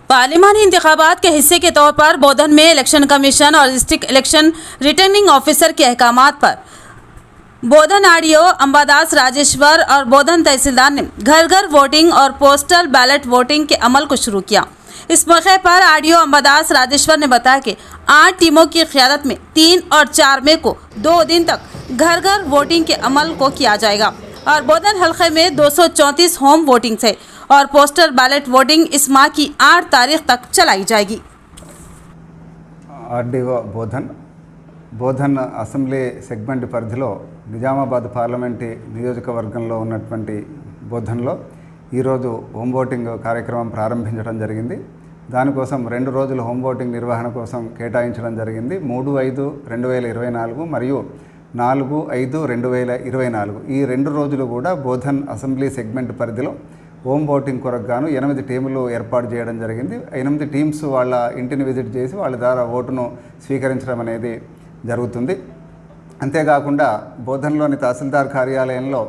पार्लिमानी इंतखाबात के हिस्से के तौर पर बोधन में इलेक्शन कमीशन और डिस्ट्रिक्ट इलेक्शन रिटर्निंग ऑफिसर के अहकामात पर बोधन आरडीओ अंबादास राजेश्वर और बोधन तहसीलदार ने घर घर वोटिंग और पोस्टल बैलेट वोटिंग के अमल को शुरू किया। इस मौके पर आरडीओ अंबादास राजेश्वर ने बताया कि 8 टीमों की क़ियादत में 3 और 4 मई को 2 दिन तक घर घर वोटिंग के अमल को किया जाएगा और बोधन हल्के में 234 होम वोटिंग है और पोस्टल बैलेट वोटिंग इस माह की 8 तारीख तक चलाई जाएगी। आरडीओ బోధన్ అసెంబ్లీ సెగ్మెంట్ పరిధిలో నిజామాబాద్ పార్లమెంటు నియోజకవర్గంలో ఉన్నటువంటి బోధన్లో ఈరోజు హోమ్ ఓటింగ్ కార్యక్రమం ప్రారంభించడం జరిగింది। దానికోసం 2 రోజుల హోమ్ ఓటింగ్ నిర్వహణ కోసం కేటాయించడం జరిగింది। 3/5/2024 మరియు 4/5/2024 ఈ 2 రోజులు కూడా బోధన్ అసెంబ్లీ సెగ్మెంట్ పరిధిలో హోమ్ ఓటింగ్ కొరకు గాను 8 టీములు ఏర్పాటు చేయడం జరిగింది। 8 టీమ్స్ వాళ్ళ ఇంటిని విజిట్ చేసి వాళ్ళ ద్వారా ఓటును స్వీకరించడం అనేది జరుగుతుంది। అంతేకాకుండా బోధన్లోని తహసీల్దార్ కార్యాలయంలో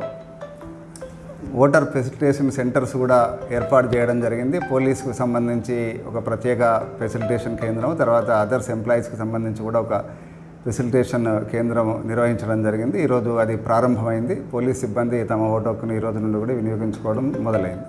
ఓటర్ ఫెసిలిటేషన్ సెంటర్స్ కూడా ఏర్పాటు చేయడం జరిగింది। పోలీసుకు సంబంధించి ఒక ప్రత్యేక ఫెసిలిటేషన్ కేంద్రం, తర్వాత అదర్స్ ఎంప్లాయీస్కి సంబంధించి కూడా ఒక ఫెసిలిటేషన్ కేంద్రం నిర్వహించడం జరిగింది। ఈరోజు అది ప్రారంభమైంది। పోలీస్ సిబ్బంది తమ ఓటు హక్కును ఈ రోజు నుండి కూడా వినియోగించుకోవడం మొదలైంది।